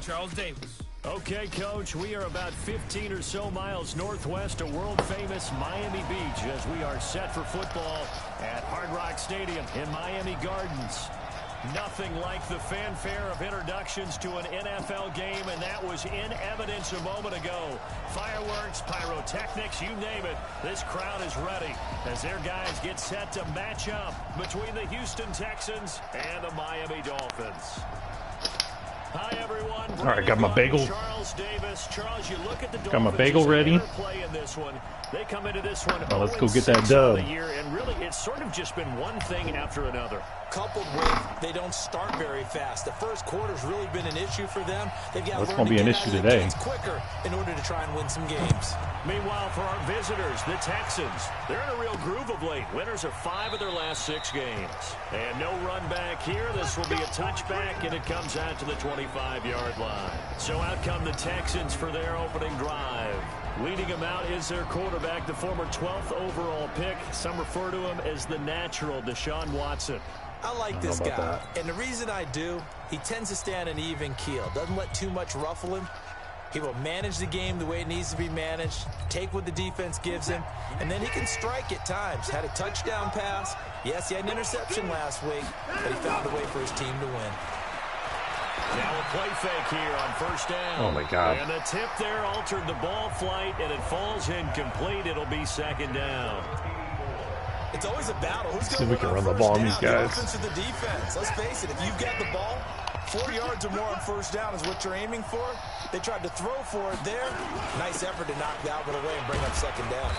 Charles Davis. Okay, Coach, we are about 15 or so miles northwest of world-famous Miami Beach as we are set for football at Hard Rock Stadium in Miami Gardens. Nothing like the fanfare of introductions to an NFL game, and that was in evidence a moment ago. Fireworks, pyrotechnics, you name it. This crowd is ready as their guys get set to match up between the Houston Texans and the Miami Dolphins. Hi, everyone. All right, got my bagel. Charles Davis. Charles, you look at the Got my bagel ready. Play in this one. They come into this one. Well, let's go get that dub. And really, it's sort of just been one thing after another. Coupled with they don't start very fast. The first quarter's really been an issue for them. They've got to be an issue today. Quicker in order to try and win some games. Meanwhile, for our visitors, the Texans, they're in a real groove of late. Winners of 5 of their last 6 games. And no run back here. This will be a touchback, and it comes out to the 25-yard line. So out come the Texans for their opening drive. Leading them out is their quarterback, the former 12th overall pick. Some refer to him as the natural, Deshaun Watson. I like this guy, and the reason I do, he tends to stay on an even keel. Doesn't let too much ruffle him. He will manage the game the way it needs to be managed, take what the defense gives him, and then he can strike at times. Had a touchdown pass. Yes, he had an interception last week, but he found a way for his team to win. Now a play fake here on first down. Oh, my God. And the tip there altered the ball flight, and it falls incomplete. It'll be second down. It's always a battle. Who's going to to run the ball on these guys? The offense or the defense? Let's face it, if you've got the ball, 4 yards or more on first down is what you're aiming for. They tried to throw for it there. Nice effort to knock that one away and bring up second down.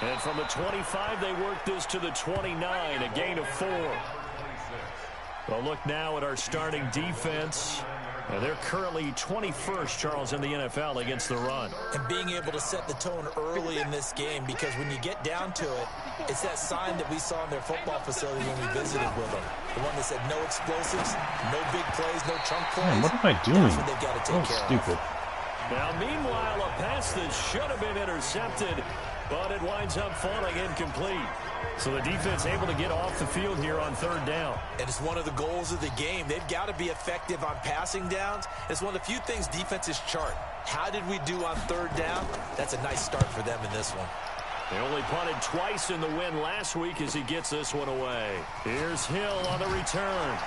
And from the 25, they work this to the 29, a gain of 4. Well, look now at our starting defense. And they're currently 21st, Charles, in the NFL against the run. And being able to set the tone early in this game, because when you get down to it, it's that sign that we saw in their football facility when we visited with them. The one that said no explosives, no big plays, no chunk plays. Man, what am I doing? That's what they've got to take care stupid. of. Now, meanwhile, a pass that should have been intercepted, but it winds up falling incomplete. So the defense able to get off the field here on third down. And it's one of the goals of the game. They've got to be effective on passing downs. It's one of the few things defenses chart. How did we do on third down? That's a nice start for them in this one. They only punted twice in the win last week as he gets this one away. Here's Hill on the return.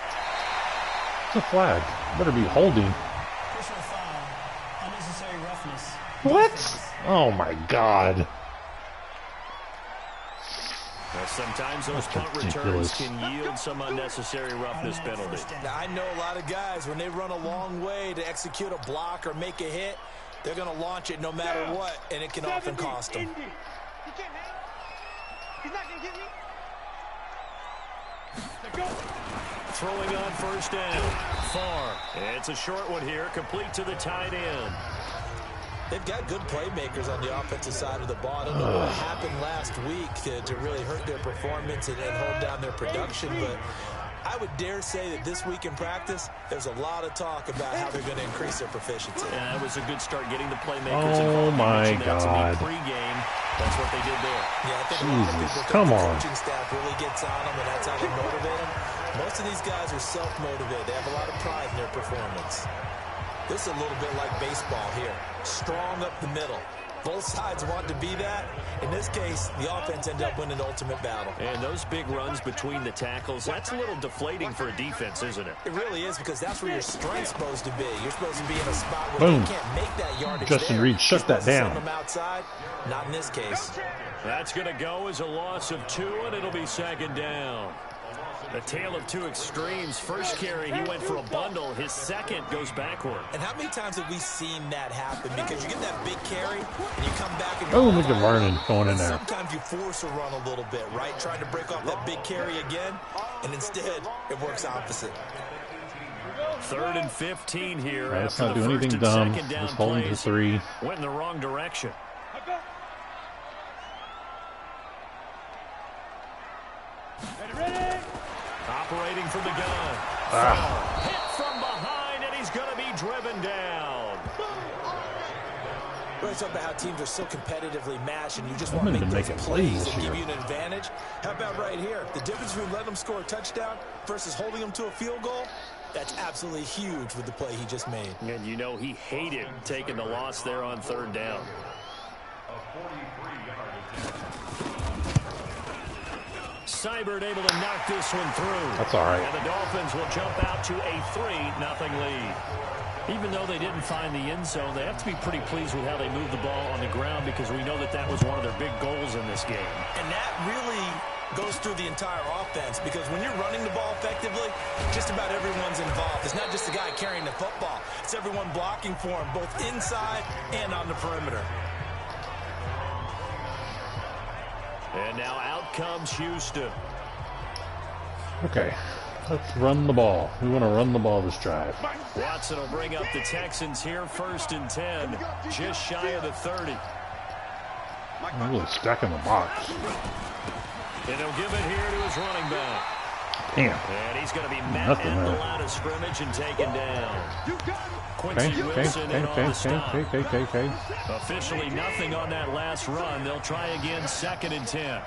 It's a flag. Better be holding. Personal foul. Unnecessary roughness. What? Oh, my God. Well, sometimes those punt returns can yield some unnecessary roughness penalty. Now, I know a lot of guys, when they run a long way to execute a block or make a hit, they're going to launch it no matter what, and it can often cost them. He's not going to get me. Throwing on first down. Far. It's a short one here, complete to the tight end. They've got good playmakers on the offensive side of the ball. I don't know what happened last week to really hurt their performance and hold down their production, but I would dare say that this week in practice, there's a lot of talk about how they're going to increase their proficiency. Yeah, that was a good start getting the playmakers involved. Oh, my God. Pre-game, that's what they did there. Yeah, I think Jesus, come on. The coaching staff really gets on them, and that's how they motivate them. Most of these guys are self-motivated. They have a lot of pride in their performance. This is a little bit like baseball here. Strong up the middle. Both sides want to be that. In this case, the offense ended up winning the ultimate battle. And those big runs between the tackles, that's a little deflating for a defense, isn't it? It really is, because that's where your strength's supposed to be. You're supposed to be in a spot where you can't make that yardage. Justin Reed, shut that down. Send them outside. Not in this case. That's going to go as a loss of 2, and it'll be second down. A tale of two extremes. First carry, he went for a bundle. His second goes backward. And how many times have we seen that happen? Because you get that big carry, and you come back and look at Vernon going in there. Sometimes you force a run a little bit, right? Trying to break off that big carry again, and instead it works opposite. 3rd and 15 here. Right, let's not do anything dumb. Just hold him to 3. Went in the wrong direction. Operating from the gun. Hit from behind, and he's going to be driven down. We're talking about how teams are so competitively matched, and you just want to make those plays that give you an advantage. How about right here? The difference between letting them score a touchdown versus holding them to a field goal, That's absolutely huge with the play he just made. And you know he hated taking the loss there on third down. Seibert able to knock this one through. That's all right. And the Dolphins will jump out to a 3-0 lead. Even though they didn't find the end zone, they have to be pretty pleased with how they moved the ball on the ground because we know that that was one of their big goals in this game. And that really goes through the entire offense because when you're running the ball effectively, just about everyone's involved. It's not just the guy carrying the football. It's everyone blocking for him, both inside and on the perimeter. And now out comes Houston. Okay, let's run the ball. We want to run the ball this drive. Watson will bring up the Texans here, 1st and 10, just shy of the 30. I'm really stacking the box. And he'll give it here to his running back. Damn. And he's going to be met at the line of scrimmage and taken down. Quincy Wilson in on the stop. Okay. Officially nothing on that last run. They'll try again, 2nd and 10.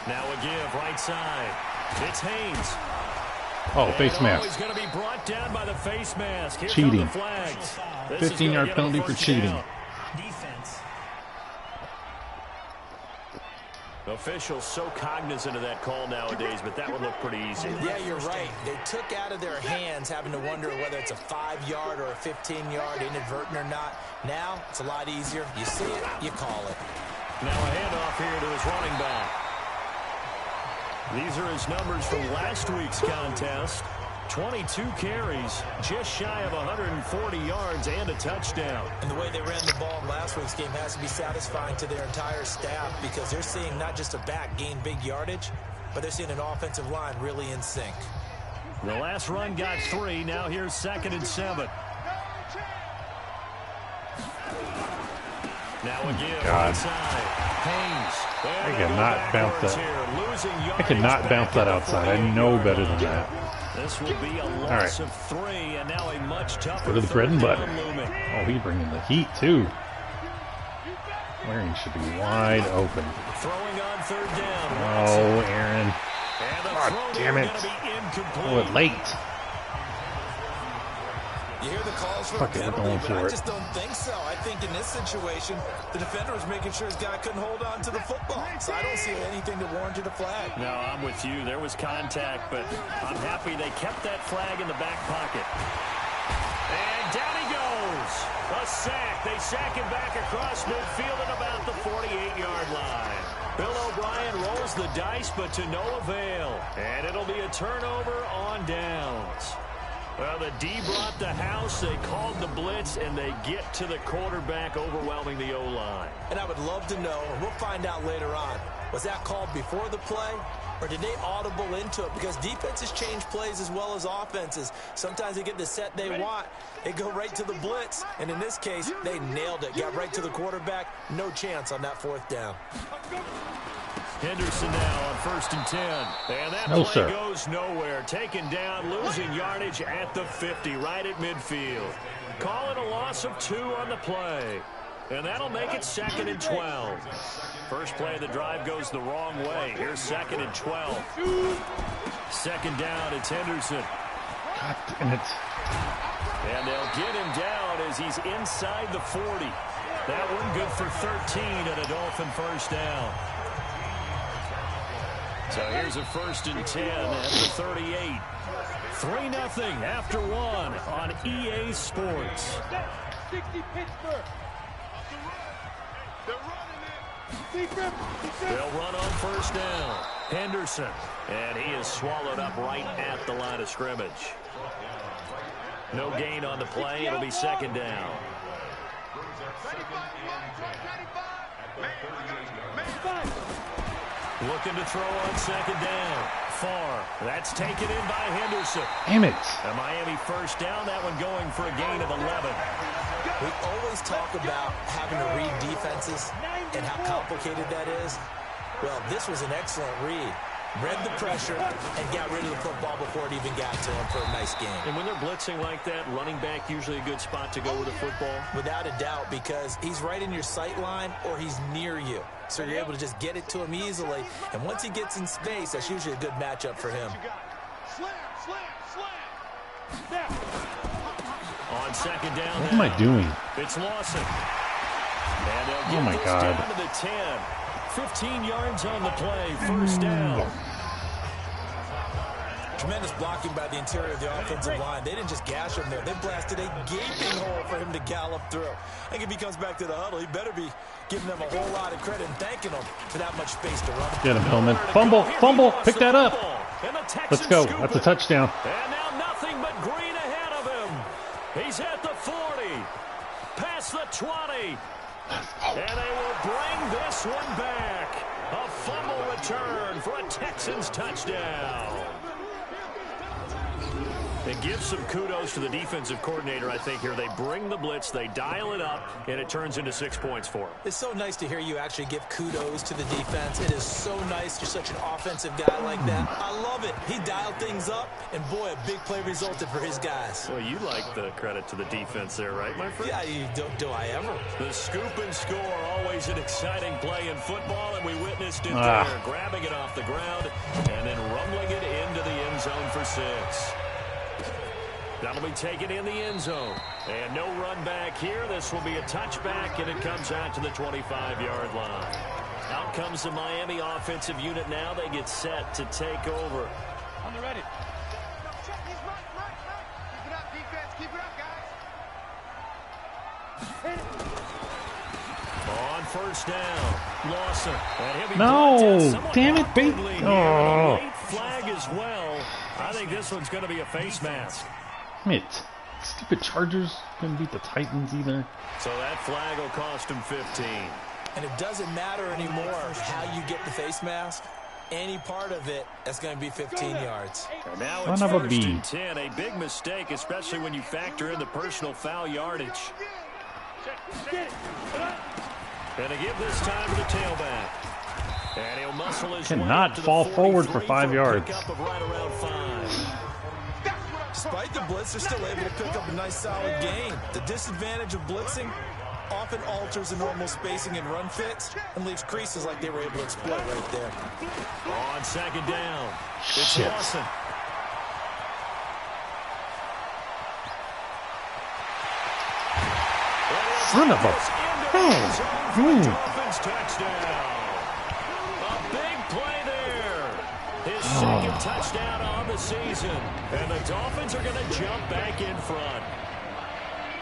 Now a give, right side. It's Haynes. Oh, face mask. He's going to be brought down by the face mask. Here cheating. Come the flags. 15-yard penalty for cheating. Defense. Officials so cognizant of that call nowadays, but that would look pretty easy. Yeah, you're right. They took out of their hands having to wonder whether it's a 5-yard or a 15-yard, inadvertent or not. Now, it's a lot easier. You see it, you call it. Now a handoff here to his running back. These are his numbers from last week's contest. 22 carries, just shy of 140 yards and a touchdown. And the way they ran the ball in last week's game has to be satisfying to their entire staff because they're seeing not just a back gain big yardage, but they're seeing an offensive line really in sync. The last run got 3. Now here's 2nd and 7. Now again, right side. Haynes. I cannot bounce that. I cannot bounce that outside. I know better than that. This will be a loss of 3, and now a much tougher. Go to the bread and butter. Oh, he's bringing the heat too. Waring should be wide open. Throwing on 3rd down. Oh, Aaron. God damn it. Oh, it late. You hear the calls for a penalty, but I just don't think so. I think in this situation, the defender was making sure his guy couldn't hold on to the football. So I don't see anything that warranted a flag. No, I'm with you. There was contact, but I'm happy they kept that flag in the back pocket. And down he goes. A sack. They sack him back across midfield at about the 48-yard line. Bill O'Brien rolls the dice, but to no avail. And it'll be a turnover on downs. Well, the D brought the house, they called the blitz, and they get to the quarterback, overwhelming the O-line. And I would love to know, and we'll find out later on, was that called before the play, or did they audible into it? Because defenses change plays as well as offenses. Sometimes they get the set they want, they go right to the blitz, and in this case, they nailed it, got right to the quarterback, no chance on that 4th down. Henderson now on 1st and 10. And that play goes nowhere. Taken down, losing yardage at the 50, right at midfield. Call it a loss of 2 on the play. And that'll make it 2nd and 12. First play of the drive goes the wrong way. Here's 2nd and 12. 2nd down, it's Henderson. God damn it. And they'll get him down as he's inside the 40. That one good for 13 and a Dolphin 1st down. So here's a 1st and 10 at the 38. 3-0 after 1 on EA Sports. They'll run on 1st down. Henderson. And he is swallowed up right at the line of scrimmage. No gain on the play. It'll be 2nd down. Looking to throw on 2nd down. Far. That's taken in by Henderson. Damn it. A Miami 1st down. That one going for a gain of 11. We always talk about having to read defenses and how complicated that is. Well, this was an excellent read. Read the pressure and got rid of the football before it even got to him for a nice game. And when they're blitzing like that, running back usually a good spot to go with the football? Without a doubt, because he's right in your sight line or he's near you. So you're able to just get it to him easily. And once he gets in space, that's usually a good matchup for him. On second down. What am I doing? It's Lawson. And they'll Oh get my this God. down to the 10. 15 yards on the play. First down. Tremendous blocking by the interior of the offensive line. They didn't just gash him there. They blasted a gaping hole for him to gallop through. I think if he comes back to the huddle, he better be giving them a whole lot of credit and thanking them for that much space to run. Get him, Hillman. Fumble, fumble. Pick that up. Let's go. That's a touchdown. And now nothing but green ahead of him. He's at the 40. Past the 20. And they will bring this one back. A fumble return for a Texans touchdown. It gives some kudos to the defensive coordinator, I think, here. They bring the blitz, they dial it up, and it turns into 6 points for them. It's so nice to hear you actually give kudos to the defense. It is so nice. You're such an offensive guy like that. I love it. He dialed things up, and boy, a big play resulted for his guys. Well, you like the credit to the defense there, right, my friend? Yeah, do I ever? The scoop and score, always an exciting play in football, and we witnessed it there, grabbing it off the ground and then rumbling it into the end zone for 6. That'll be taken in the end zone. And no run back here. This will be a touchback, and it comes out to the 25-yard line. Out comes the Miami offensive unit now. They get set to take over. On the ready. On first down, Lawson. And he'll be No, damn it, bait. Oh. Late flag as well. I think this one's going to be a face mask. Damn it. Stupid Chargers couldn't beat the Titans either. So that flag will cost him 15. And it doesn't matter anymore how you get the face mask. Any part of it, that's going to be 15 yards. And now it's Son of a first bee. and 10. A big mistake, especially when you factor in the personal foul yardage. And to give this time to the tailback. And he'll muscle his way Cannot up to fall the forward for 43 5 a yards. pickup of right around 5. Despite the blitz, they're still able to pick up a nice solid gain. The disadvantage of blitzing often alters the normal spacing and run fits and leaves creases like they were able to exploit right there. On second down, it's Shit. Lawson. Son of a... Dolphins touchdown. A big play there. His second touchdown on the season. And the Dolphins are going to jump back in front.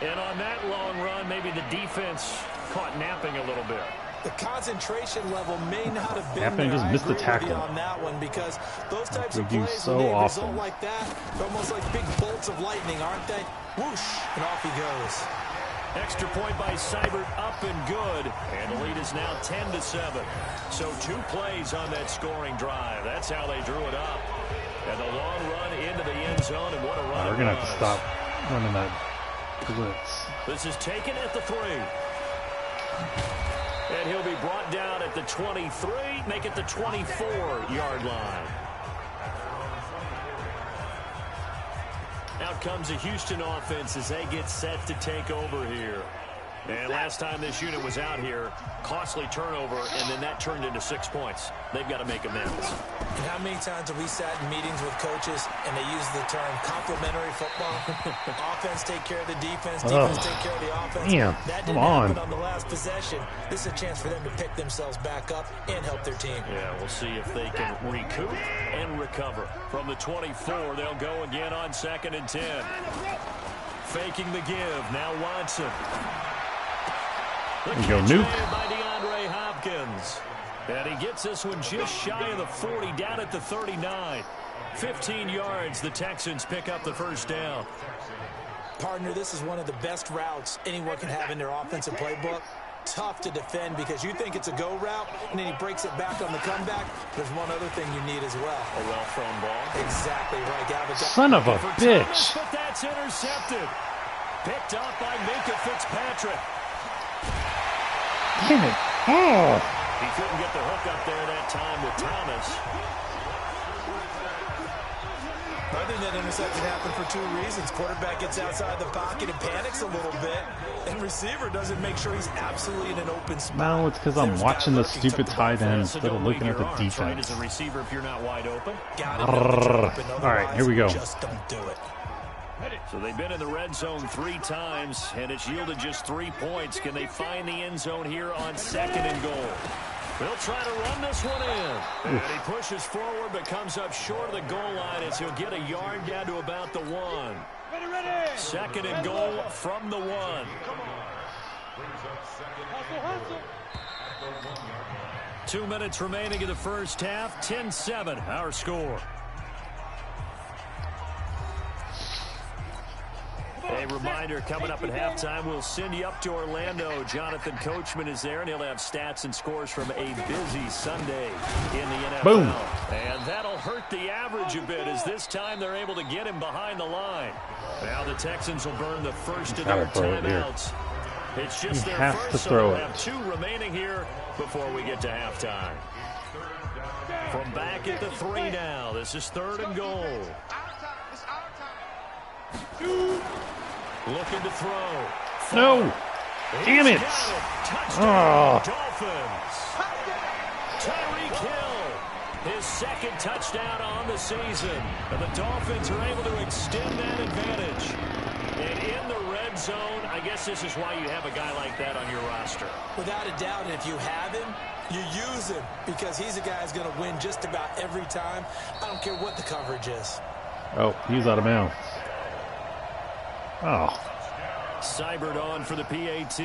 And on that long run, maybe the defense caught napping a little bit. The concentration level may not have been Happened, there. just missed the tackle. On that one, because those types We of do plays, so when they often. result like that, they're almost like big bolts of lightning, aren't they? Whoosh, and off he goes. Extra point by Seibert, up and good. And the lead is now 10-7. So 2 plays on that scoring drive. That's how they drew it up. And the long run into the end zone, and what a run. We're going to have to stop running that blitz. This is taken at the 3. And he'll be brought down at the 23, make it the 24-yard line. Out comes the Houston offense as they get set to take over here. And last time this unit was out here, costly turnover, and then that turned into 6 points. They've got to make amends. And how many times have we sat in meetings with coaches and they use the term complementary football? Offense take care of the defense, defense take care of the offense. Damn, that come didn't on. happen on the last possession. This is a chance for them to pick themselves back up and help their team. Yeah, we'll see if they can recoup and recover. From the 24, they'll go again on 2nd and 10. Faking the give, now Watson. The There you go, catch Nuke. made by DeAndre Hopkins. And he gets this one just shy of the 40, down at the 39. 15 yards, the Texans pick up the first down. Partner, this is one of the best routes anyone can have in their offensive playbook. Tough to defend because you think it's a go route, and then he breaks it back on the comeback. There's one other thing you need as well. A well-thrown ball. Exactly right. Son of a For bitch. Thomas, but that's intercepted. Picked up by Minka Fitzpatrick. Damn it. Oh. He couldn't get the hook up there that time with Thomas. I think that interception happened for two reasons. Quarterback gets outside the pocket and panics a little bit, and receiver doesn't make sure he's absolutely in an open spot. No, it's because I'm watching the stupid tight end instead of looking at the defense. Right as a receiver if you're not wide open. All right, here we go. Just don't do it. So they've been in the red zone 3 times, and it's yielded just 3 points. Can they find the end zone here on 2nd and goal? They'll try to run this one in. And he pushes forward but comes up short of the goal line as he'll get a yard down to about the 1. 2nd and goal from the 1. 2 minutes remaining in the first half. 10-7 our score. A reminder, coming up at halftime, we'll send you up to Orlando. Jonathan Coachman is there, and he'll have stats and scores from a busy Sunday in the NFL. Boom. And that'll hurt the average a bit, as this time they're able to get him behind the line. Now the Texans will burn the first of their timeouts. It's just their first, so they'll have 2 remaining here before we get to halftime. From back at the 3 now, this is 3rd and goal. Looking to throw. No! Damn it! Touchdown, Dolphins. Tyreek Hill, his 2nd touchdown on the season. And the Dolphins are able to extend that advantage. And in the red zone, I guess this is why you have a guy like that on your roster. Without a doubt, and if you have him, you use him because he's a guy who's going to win just about every time. I don't care what the coverage is. Oh, he's out of bounds. Oh. Seibert on for the PAT.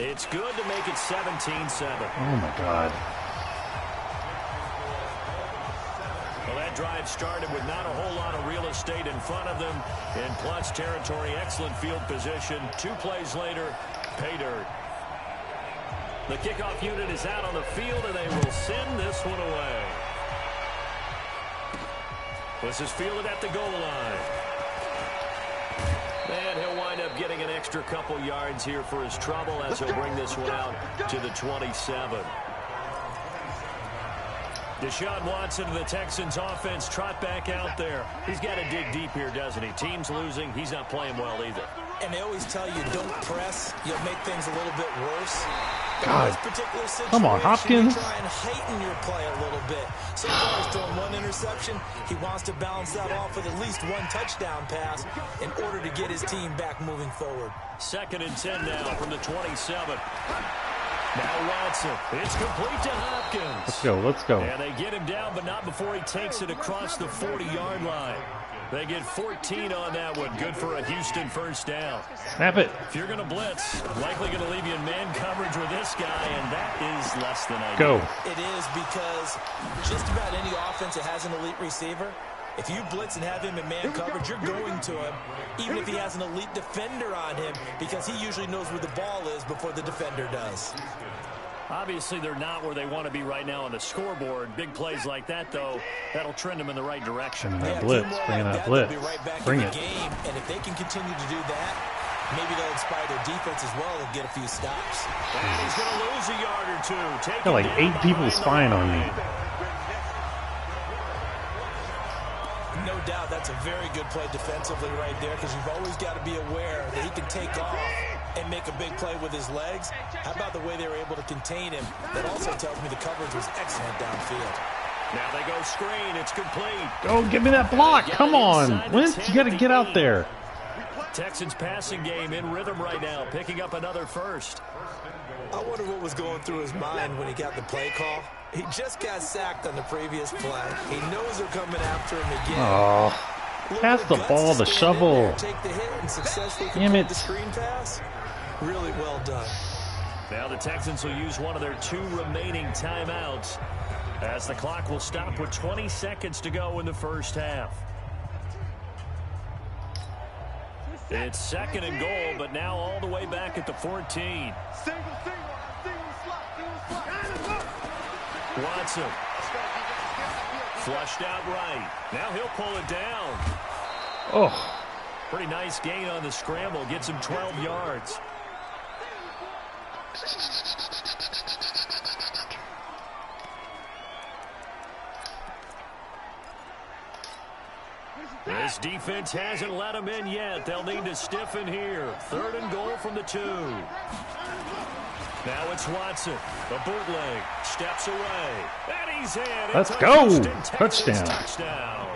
It's good to make it 17-7. Oh, my God. Well, that drive started with not a whole lot of real estate in front of them. In plus territory, excellent field position. 2 plays later, pay dirt. The kickoff unit is out on the field, and they will send this one away. This is fielded at the goal line. And he'll wind up getting an extra couple yards here for his trouble as he'll bring this one out to the 27. Deshaun Watson of the Texans offense trot back out there. He's got to dig deep here, doesn't he? Team's losing. He's not playing well either. And they always tell you don't press. You'll make things a little bit worse. God. Come on, Hopkins. Try and heighten your play a little bit. So far, he's thrown 1 interception. He wants to balance that off with at least 1 touchdown pass in order to get his team back moving forward. 2nd and 10 now from the 27. Now Watson. It's complete to Hopkins. Let's go, let's go. And they get him down, but not before he takes it across the 40-yard line. They get 14 on that one. Good for a Houston first down. Snap it. If you're going to blitz, likely going to leave you in man coverage with this guy, and that is less than ideal. Go. It is, because just about any offense that has an elite receiver, if you blitz and have him in man coverage, you're going to him, even if he has an elite defender on him, because he usually knows where the ball is before the defender does. Obviously, they're not where they want to be right now on the scoreboard. Big plays like that, though, that'll trend them in the right direction. Bring that blitz. Bring that blitz. Bring it. Game, and if they can continue to do that, maybe they'll inspire their defense as well and get a few stops. And he's going to lose a yard or 2. Got like 8 people spying on me. No doubt that's a very good play defensively right there, because you've always got to be aware that he can take off and make a big play with his legs. How about the way they were able to contain him? That also tells me the coverage was excellent downfield. Now they go screen. It's complete. Oh, give me that block. Come on. Wentz, you got to get out there. Texans passing game in rhythm right now, picking up another first. I wonder what was going through his mind when he got the play call. He just got sacked on the previous play. He knows they're coming after him again. Oh, pass the ball, the shovel. Take the hit and successfully Damn complete it. the screen pass. Really well done. Now the Texans will use one of their 2 remaining timeouts as the clock will stop with 20 seconds to go in the first half. It's 2nd and goal, but now all the way back at the 14. Watson. Flushed out right. Now he'll pull it down. Oh. Pretty nice gain on the scramble. Gets him 12 yards. This defense hasn't let them in yet. They'll need to stiffen here. 3rd and goal from the 2. Now it's Watson. A bootleg. Steps away. And he's in. Let's go. Touchdown.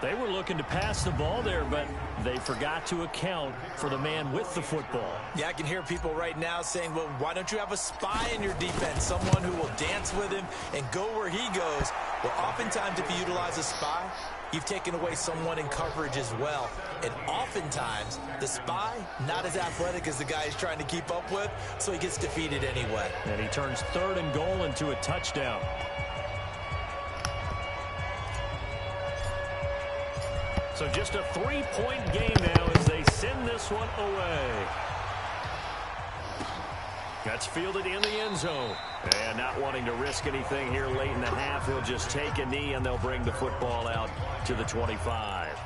They were looking to pass the ball there, but they forgot to account for the man with the football. Yeah, I can hear people right now saying, well, why don't you have a spy in your defense, someone who will dance with him and go where he goes? Well, oftentimes if you utilize a spy, you've taken away someone in coverage as well. And oftentimes, the spy, not as athletic as the guy he's trying to keep up with, so he gets defeated anyway. And he turns 3rd and goal into a touchdown. So just a 3-point game now as they send this one away. That's fielded in the end zone. And not wanting to risk anything here late in the half, he'll just take a knee and they'll bring the football out to the 25.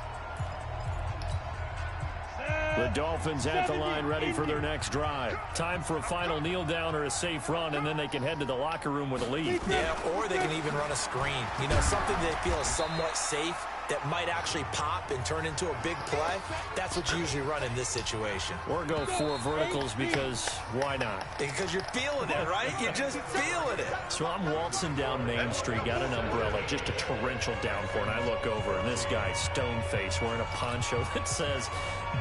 The Dolphins at the line ready for their next drive. Time for a final kneel down or a safe run, and then they can head to the locker room with a lead. Yeah, or they can even run a screen. You know, something they feel is somewhat safe that might actually pop and turn into a big play. That's what you usually run in this situation. Or go 4 verticals because why not? Because you're feeling it, right? You're just feeling it. So I'm waltzing down Main Street, got an umbrella, just a torrential downpour, and I look over, and this guy's stone-faced wearing a poncho that says,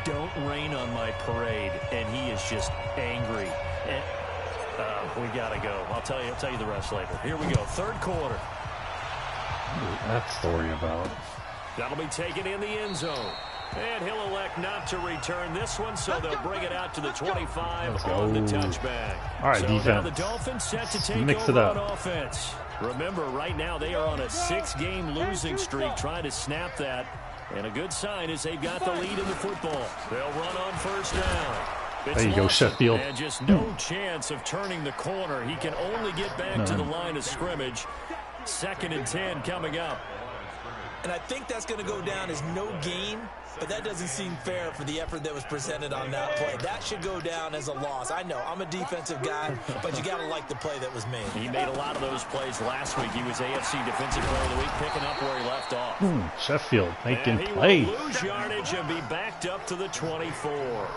"Don't rain on my parade," and he is just angry. And, we got to go. I'll tell you the rest later. Here we go, 3rd quarter. What is that story about? That'll be taken in the end zone. And he'll elect not to return this one, so they'll bring it out to the 25 on the touchback. All right, so defense. Now the Dolphins set to take Mix it over up. on offense. Remember, right now they are on a 6-game losing streak, trying to snap that. And a good sign is they've got the lead in the football. They'll run on 1st down. It's There you go, Sheffield. And just no chance of turning the corner. He can only get back to the line of scrimmage. 2nd and 10 coming up. And I think that's going to go down as no gain, but that doesn't seem fair for the effort that was presented on that play. That should go down as a loss. I know, I'm a defensive guy, but you got to like the play that was made. He made a lot of those plays last week. He was AFC Defensive Player of the Week, picking up where he left off. Sheffield making and he plays. will lose yardage and be backed up to the 24.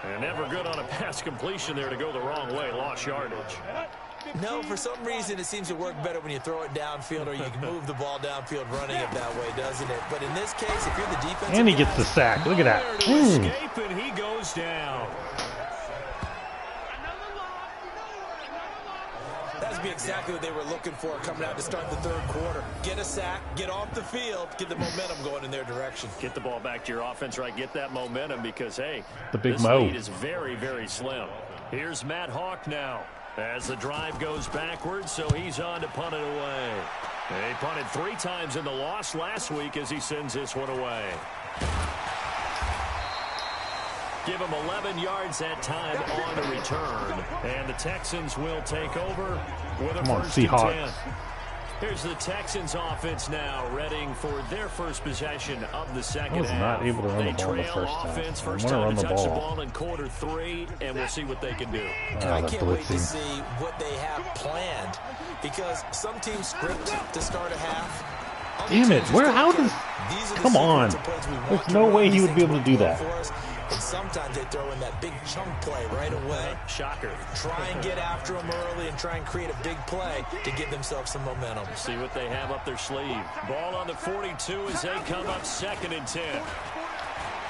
And never good on a pass completion there to go the wrong way. Lost yardage. No, for some reason it seems to work better when you throw it downfield or you can move the ball downfield running it that way, doesn't it? But in this case, if you're the defensive And he guy, gets the sack. Look at that. Escape, and he goes down. That's be exactly what they were looking for coming out to start the 3rd quarter. Get a sack, get off the field, get the momentum going in their direction. Get the ball back to your offense, right? Get that momentum because, hey, The big this Mo. lead is very, very slim. Here's Matt Hawk now. As the drive goes backwards, so he's on to punt it away. He punted 3 times in the loss last week as he sends this one away. Give him 11 yards that time on the return. And the Texans will take over with a 1st and 10. Here's the Texans offense now, readying for their first possession of the second half. Not able to run They the ball the trail first time. offense, I first wanna time run to the touch the ball. ball in quarter 3, and we'll see what they can do. And I the can't wait to blitzing. see what they have planned because some teams script to start a half. Other Damn it, teams where, just how don't does, care. These are the come on. sequence of plays we want There's to no run. way he These would be things able to do work that. for us. And sometimes they throw in that big chunk play right away. Shocker. Try and get after them early and try and create a big play to give themselves some momentum. See what they have up their sleeve. Ball on the 42 as they come up 2nd and 10.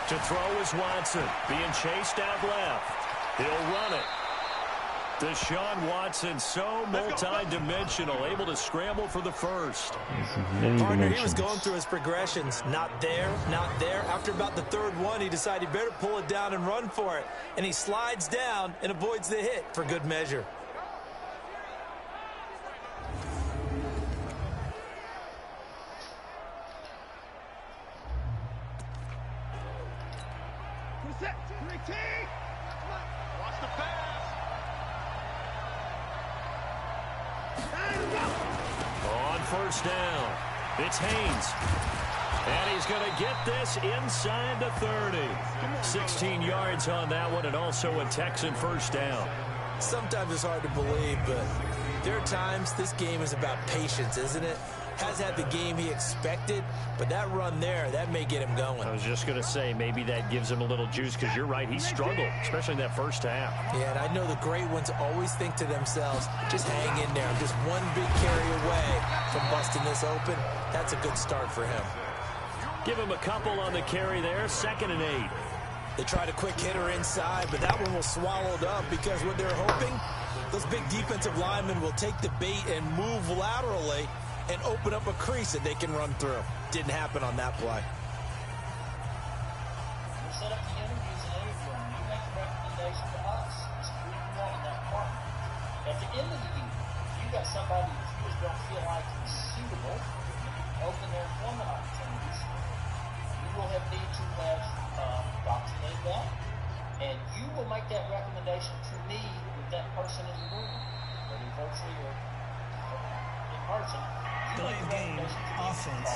To throw is Watson. Being chased out left. He'll run it. Deshaun Watson, so multi-dimensional, able to scramble for the 1st. Partner, he was going through his progressions. Not there, not there. After about the 3rd one, he decided he better pull it down and run for it. And he slides down and avoids the hit for good measure. Watch the pass. On 1st down, it's Haynes. And he's going to get this inside the 30. 16 yards on that one, and also a Texan 1st down. Sometimes it's hard to believe, but There are times this game is about patience, isn't it? Has had the game he expected, but that run there, that may get him going. I was just going to say, maybe that gives him a little juice, because you're right, he struggled, especially in that first half. Yeah, and I know the great ones always think to themselves, just hang in there. I'm just one big carry away from busting this open. That's a good start for him. Give him a couple on the carry there, 2nd and 8. They tried a quick hitter inside, but that one was swallowed up because what they're hoping, those big defensive linemen will take the bait and move laterally and open up a crease that they can run through. Didn't happen on that play. You set up the interviews and interviewing. You make a recommendation to us. It's who you want in that department. At the end of the year, if you got somebody that you just don't feel like is suitable, open their employment opportunities, you will have need to have documented that, and you will make that recommendation to me with that person in the room, whether virtually or in person. Delay of game, offense.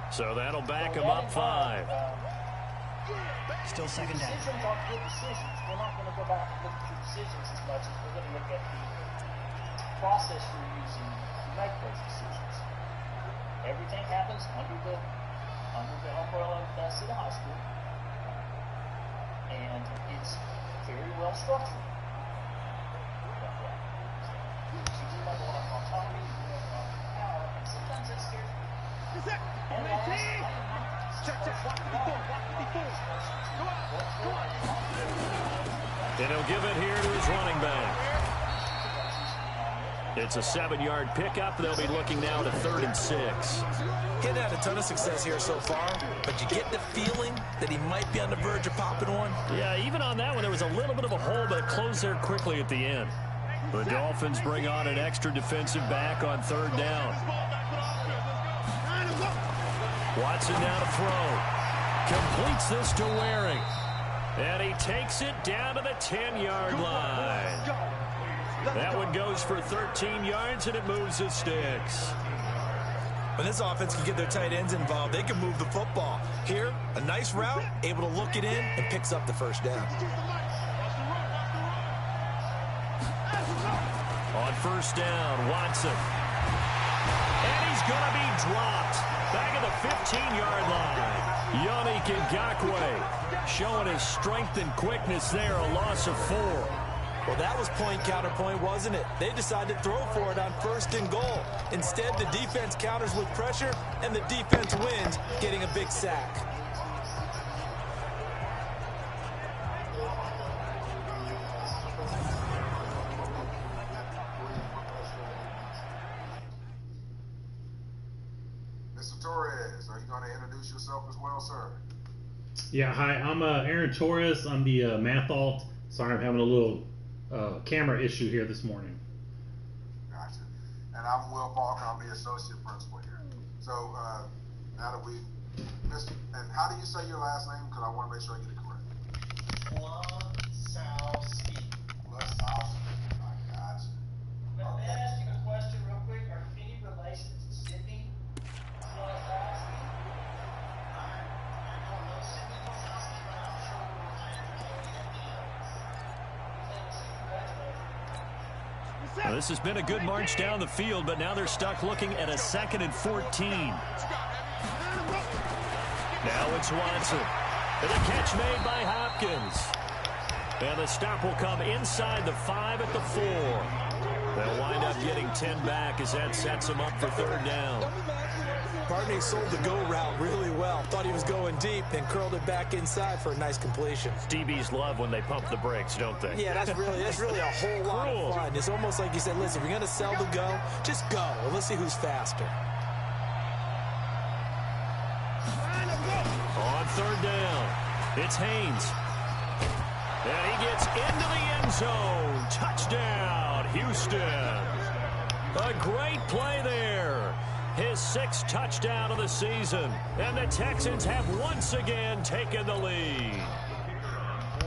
So that'll back him up 5. Still second down. Decisions aren't good decisions. We're not going to go back and look at your decisions as much as we're going to look at the process you're using to make those decisions. Everything happens under the umbrella of Bethesda High School, and it's very well structured. And he'll give it here to his running back. It's a 7-yard pickup. They'll be looking now to 3rd and 6. He hadn't had a ton of success here so far, but you get the feeling that he might be on the verge of popping one. Yeah, even on that one, there was a little bit of a hole, but it closed there quickly at the end. The Dolphins bring on an extra defensive back on 3rd down. Watson now to throw. Completes this to Waring. And he takes it down to the 10-yard line. That one goes for 13 yards, and it moves the sticks. When this offense can get their tight ends involved, they can move the football. Here, a nice route, able to look it in, and picks up the first down. On 1st down, Watson. And he's going to be dropped. Back at the 15-yard line. Yannick Ngakoue showing his strength and quickness there, a loss of 4. Well, that was point counterpoint, wasn't it? They decided to throw for it on 1st and goal. Instead, the defense counters with pressure, and the defense wins, getting a big sack. Mr. Torres, are you going to introduce yourself as well, sir? Yeah, hi, I'm Aaron Torres. I'm the math alt. Sorry, I'm having a little camera issue here this morning. Gotcha. And I'm Will Falk. I'm the associate principal here. So now that we missed, and how do you say your last name? Because I want to make sure I get it correct. Lasowski. Lasowski. I gotcha. May I ask you a question real quick? Are you any relation to Sydney Lasowski? I don't know Sydney Lasowski, but I'm sure we'll Now, this has been a good march down the field, but now they're stuck looking at a 2nd and 14. Now it's Watson. And a catch made by Hopkins. And the stop will come inside the 5 at the 4. They'll wind up getting 10 back as that sets them up for 3rd down. Barney sold the go route really well. Thought he was going deep, then curled it back inside for a nice completion. DBs love when they pump the brakes, don't they? Yeah, that's really a whole lot of fun. It's almost like you said, listen, if you're going to sell the go, just go. And let's see who's faster. On 3rd down, it's Haynes. And he gets into the end zone. Touchdown, Houston. A great play there. His 6th touchdown of the season. And the Texans have once again taken the lead.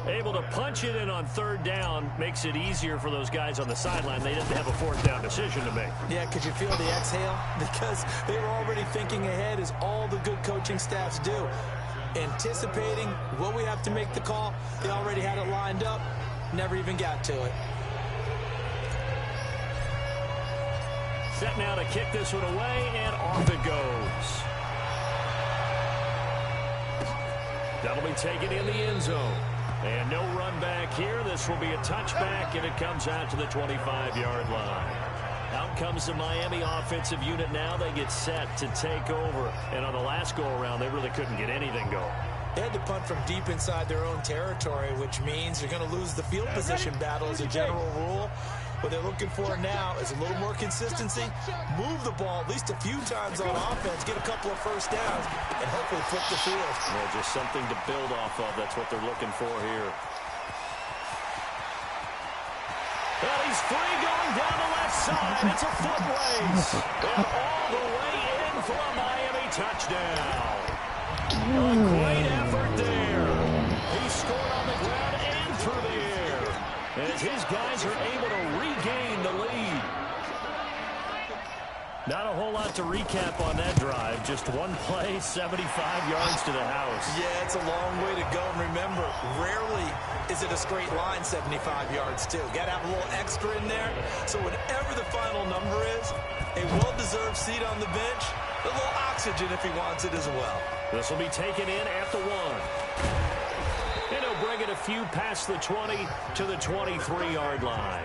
Able to punch it in on 3rd down makes it easier for those guys on the sideline. They didn't have a 4th down decision to make. Yeah, could you feel the exhale? Because they were already thinking ahead, as all the good coaching staffs do. Anticipating, will we have to make the call? They already had it lined up. never even got to it. Set now to kick this one away, and off it goes. That'll be taken in the end zone. And no run back here. This will be a touchback, and it comes out to the 25-yard line. Out comes the Miami offensive unit now. They get set to take over. And on the last go-around, they really couldn't get anything going. They had to punt from deep inside their own territory, which means you're going to lose the field position battle as a general rule. What they're looking for now is a little more consistency, move the ball at least a few times on offense, get a couple of first downs, and hopefully flip the field. Well, just something to build off of. That's what they're looking for here. Well, he's free going down the left side. It's a foot race. And all the way in for a Miami touchdown. A great effort there. He scored on the ground and through the air, as his guys are able to regain the lead. Not a whole lot to recap on that drive. Just one play, 75 yards to the house. Yeah, it's a long way to go. And remember, rarely is it a straight line 75 yards, too. Got to have a little extra in there. So whatever the final number is, a well-deserved seat on the bench, a little oxygen if he wants it as well. This will be taken in at the 1. And he'll bring it a few past the 20 to the 23-yard line.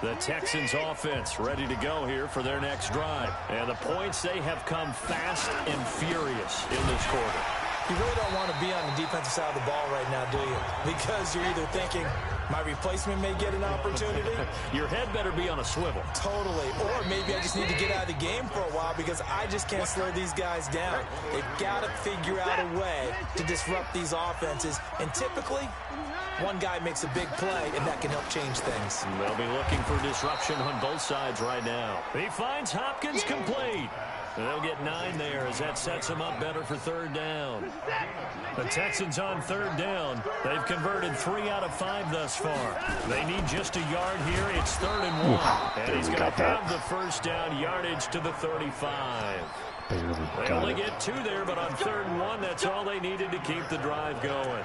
The Texans offense ready to go here for their next drive. And the points, they have come fast and furious in this quarter. You really don't want to be on the defensive side of the ball right now, do you? Because you're either thinking, my replacement may get an opportunity. Your head better be on a swivel. Totally. Or maybe I just need to get out of the game for a while because I just can't slow these guys down. They've got to figure out a way to disrupt these offenses. And typically, one guy makes a big play, and that can help change things. They'll be looking for disruption on both sides right now. He finds Hopkins complete. And they'll get 9 there as that sets them up better for third down. The Texans on third down. They've converted 3 out of 5 thus far. They need just a yard here. It's 3rd and 1. And he's going to have the first down yardage to the 35. They only get 2 there, but on 3rd and 1, that's all they needed to keep the drive going.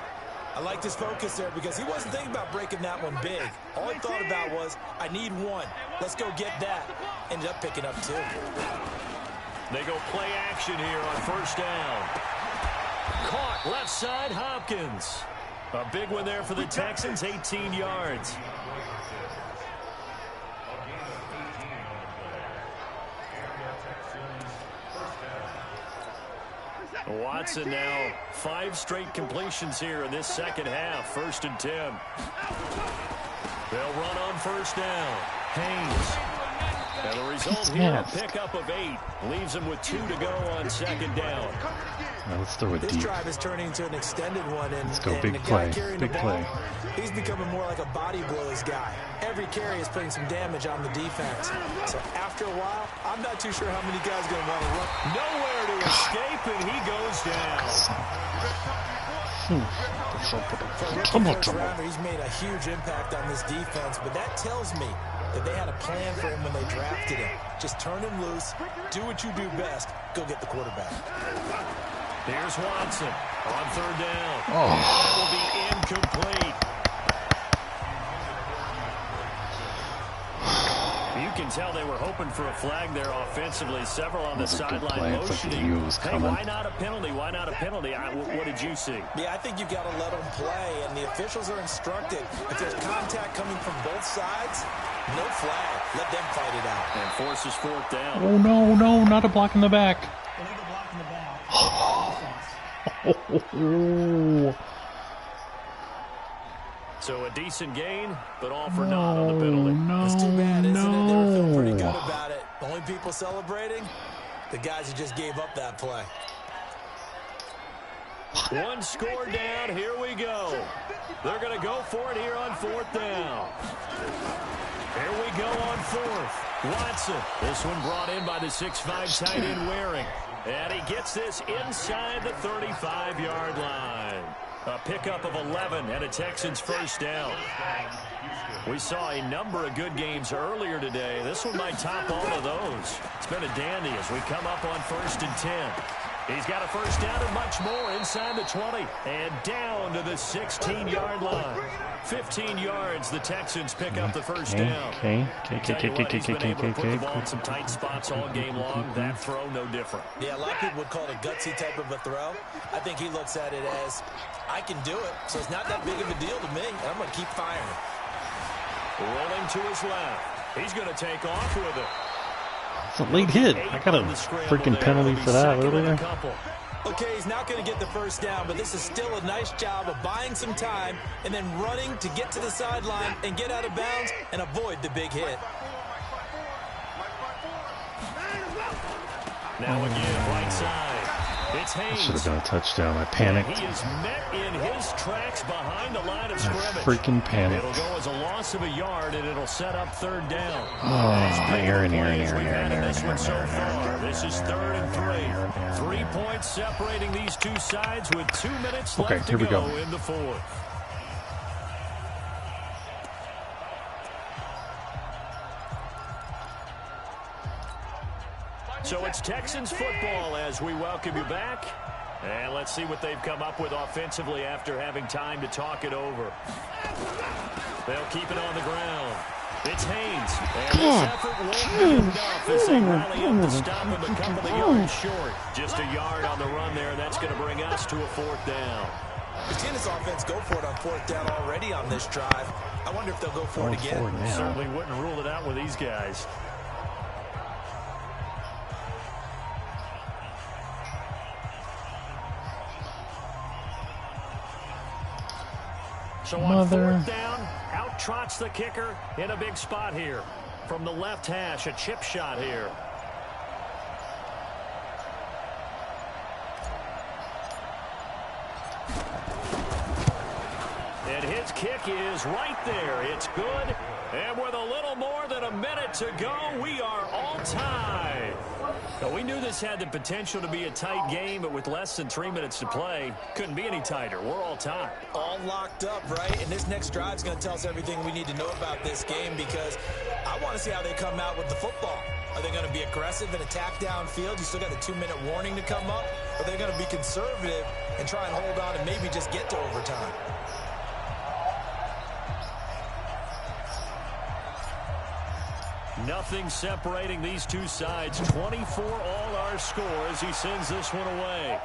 I liked his focus there because he wasn't thinking about breaking that one big. All he thought about was, I need 1. Let's go get that. Ended up picking up 2. They go play action here on first down. Caught left side, Hopkins. A big one there for the Texans, 18 yards. Watson now 5 straight completions here in this second half. 1st and 10. They'll run on first down. Haynes. And the result here, a pickup of 8. Leaves him with 2 to go on 2nd down. Let's throw it deep. This drive is turning into an extended one. And, let's go big play. Big play. He's becoming more like a body blows guy. Every carry is putting some damage on the defense. So after a while, I'm not too sure how many guys are going to want to run. Nowhere to escape, and he goes down. For a first rounder, he's made a huge impact on this defense, but that tells me that they had a plan for him when they drafted him. Just turn him loose, do what you do best, go get the quarterback. Here's Watson on 3rd down. Oh. That will be incomplete. You can tell they were hoping for a flag there offensively. Several on the sideline motioning. Hey, why not a penalty? Why not a penalty? What did you see? Yeah, I think you've got to let them play, and the officials are instructed. If there's contact coming from both sides, no flag. Let them fight it out. And forces 4th down. Oh, no, no, not a block in the back. Illegal block in the back. So a decent gain, but all for naught on the penalty. No, it's too bad, isn't it? They were feeling pretty good about it. The only people celebrating, the guys who just gave up that play. 1 score down. Here we go. They're going to go for it here on 4th down. Here we go on 4th. Watson. This one brought in by the 6'5" tight end Waring. And he gets this inside the 35-yard line. A pickup of 11 and a Texans first down. We saw a number of good games earlier today. This one might top all of those. It's been a dandy as we come up on 1st and 10. He's got a first down and much more inside the 20 and down to the 16-yard line. 15 yards, the Texans pick up the first down. He's been able to put the ball in some tight spots all game long. That throw, no different. Yeah, a lot of people would call it a gutsy type of a throw. I think he looks at it as, I can do it, so it's not that big of a deal to me, and I'm going to keep firing. Rolling to his left. He's going to take off with it. It's a late hit. I got a freaking penalty for that earlier. Okay, he's not going to get the first down, but this is still a nice job of buying some time and then running to get to the sideline and get out of bounds and avoid the big hit. Now again, right side. It's Haynes. Should have been a touchdown. I panicked. He is met in his tracks behind the line of scrimmage. Freaking panicked. It'll go as a loss of a yard, and it'll set up third down. Oh, Aaron. This is 3rd and 3. 3 points separating these two sides with 2 minutes left to go in the fourth. So it's Texans football as we welcome you back. And let's see what they've come up with offensively after having time to talk it over. They'll keep it on the ground. It's Haynes. And this effort won't be enough as they rally up to stop him a couple of yards short. Just a yard on the run there. That's going to bring us to a 4th down. We've seen this offense go for it on 4th down already on this drive. I wonder if they'll go for it again. Certainly wouldn't rule it out with these guys. So on 4th down, out trots the kicker in a big spot here. From the left hash, a chip shot here. And his kick is right there. It's good. And with a little more than a minute to go, we are all tied. Now, we knew this had the potential to be a tight game, but with less than 3 minutes to play, couldn't be any tighter. We're all tied. All locked up, right? And this next drive is going to tell us everything we need to know about this game because I want to see how they come out with the football. Are they going to be aggressive and attack downfield? You still got the 2-minute warning to come up. Or are they going to be conservative and try and hold on and maybe just get to overtime? Nothing separating these two sides. 24 all our score as he sends this one away.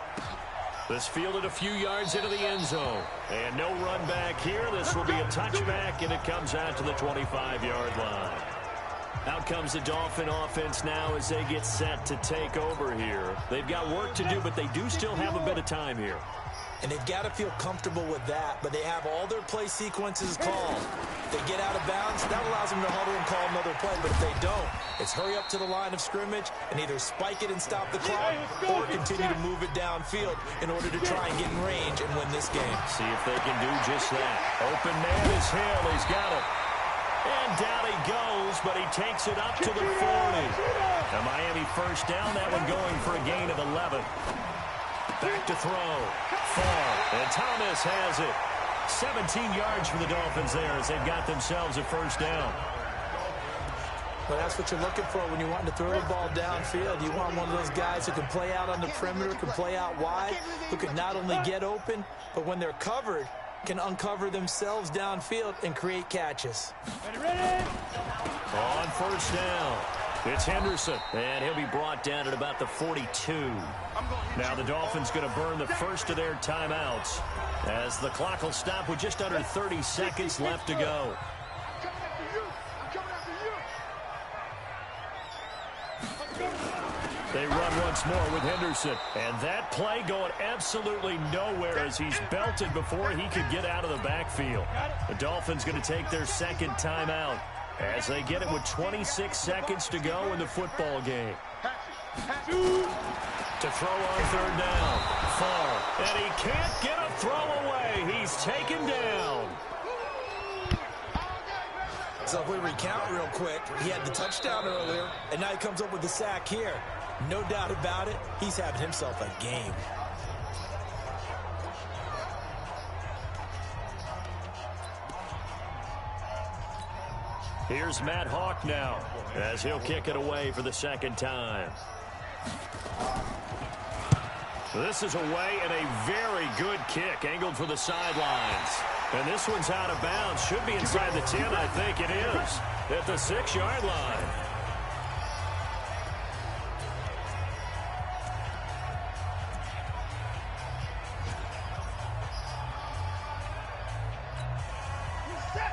This fielded a few yards into the end zone. And no run back here. This will be a touchback, and it comes out to the 25-yard line. Out comes the Dolphin offense now as they get set to take over here. They've got work to do, but they do still have a bit of time here. And they've got to feel comfortable with that, but they have all their play sequences called. If they get out of bounds, that allows them to huddle and call another play, but if they don't, it's hurry up to the line of scrimmage and either spike it and stop the clock or continue to move it downfield in order to try and get in range and win this game. See if they can do just that. Open man is Hill. He's got it. And down he goes, but he takes it up to the 40. A Miami first down, that one going for a gain of 11. Back to throw. Far. And Thomas has it. 17 yards for the Dolphins there as they've got themselves a first down. Well, that's what you're looking for when you want to throw the ball downfield. You want one of those guys who can play out on the perimeter, can play out wide, who can not only get open, but when they're covered, can uncover themselves downfield and create catches. On first down, it's Henderson, and he'll be brought down at about the 42. Now the Dolphins going to burn the first of their timeouts as the clock will stop with just under 30 seconds left to go. They run once more with Henderson, and that play going absolutely nowhere as he's belted before he could get out of the backfield. The Dolphins going to take their second timeout as they get it with 26 seconds to go in the football game. To throw on third down. Far. And he can't get a throw away. He's taken down. So if we recount real quick, he had the touchdown earlier, and now he comes up with the sack here. No doubt about it, he's having himself a game. Here's Matt Hawk now as he'll kick it away for the second time. This is away and a very good kick, angled for the sidelines. And this one's out of bounds. Should be inside the 10, I think it is. At the 6-yard line.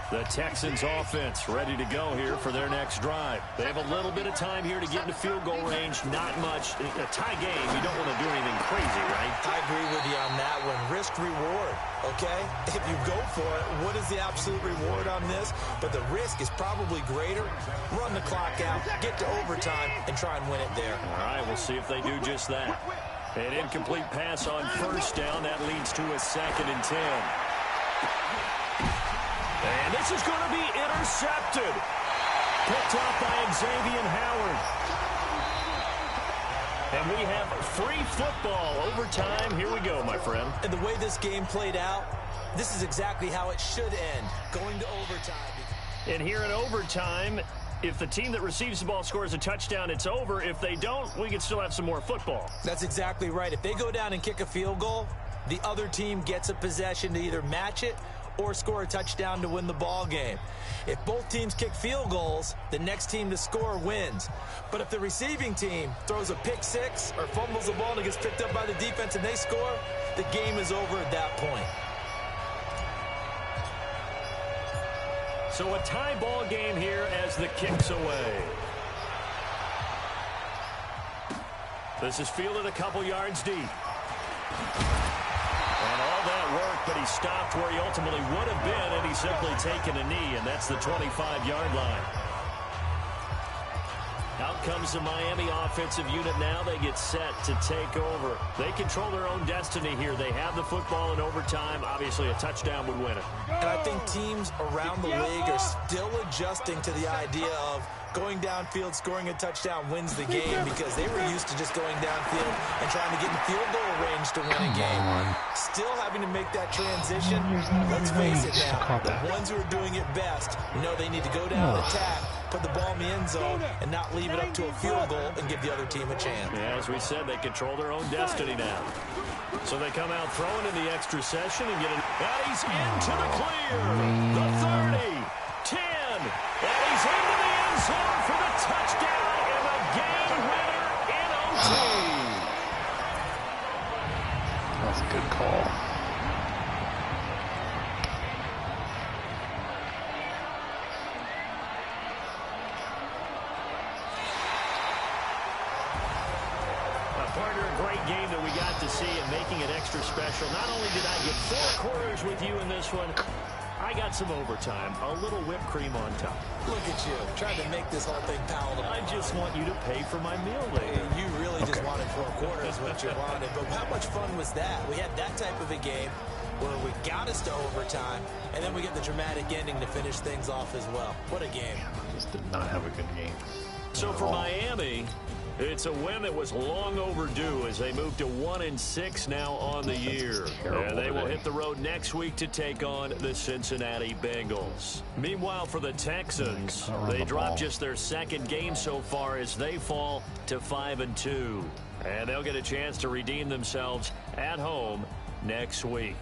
The Texans offense ready to go here for their next drive. They have a little bit of time here to get into field goal range. Not much. A tie game, you don't want to do anything crazy, right? I agree with you on that one. Risk reward, okay? If you go for it, what is the absolute reward on this? But the risk is probably greater. Run the clock out, get to overtime, and try and win it there. All right, we'll see if they do just that. An incomplete pass on first down. That leads to a 2nd and 10. And this is going to be intercepted. Picked off by Xavier Howard. And we have free football. Overtime. Here we go, my friend. And the way this game played out, this is exactly how it should end. Going to overtime. And here in overtime, if the team that receives the ball scores a touchdown, it's over. If they don't, we can still have some more football. That's exactly right. If they go down and kick a field goal, the other team gets a possession to either match it or score a touchdown to win the ball game. If both teams kick field goals, the next team to score wins. But if the receiving team throws a pick six or fumbles the ball and it gets picked up by the defense and they score, the game is over at that point. So a tie ball game here as the kick's away. This is fielded a couple yards deep. And all that work, but he stopped where he ultimately would have been, and he's simply taken a knee, and that's the 25-yard line. Out comes the Miami offensive unit now. They get set to take over. They control their own destiny here. They have the football in overtime. Obviously, a touchdown would win it. And I think teams around the league are still adjusting to the idea of going downfield, scoring a touchdown wins the game, because they were used to just going downfield and trying to get in field goal range to win a game. Still having to make that transition. Let's face it now, the ones who are doing it best know they need to go down and attack, put the ball in the end zone, and not leave it up to a field goal and give the other team a chance. Yeah, as we said, they control their own destiny now. So they come out throwing in the extra session and get an... And he's into the clear. The 30, 10, and he's into the end zone for the touchdown and the game winner in OT. That's a good call. Partner, a great game that we got to see and making it extra special. Not only did I get 4 quarters with you in this one, I got some overtime, a little whipped cream on top. Look at you, trying to make this whole thing palatable. I just want you to pay for my meal later. You really just wanted 4 quarters, what you wanted. But how much fun was that? We had that type of a game where we got us to overtime, and then we get the dramatic ending to finish things off as well. What a game. Just did not have a good game. So for Miami, it's a win that was long overdue as they move to 1-6 now on the year. And they will hit the road next week to take on the Cincinnati Bengals. Meanwhile, for the Texans, they drop just their 2nd game so far as they fall to 5-2. And they'll get a chance to redeem themselves at home next week.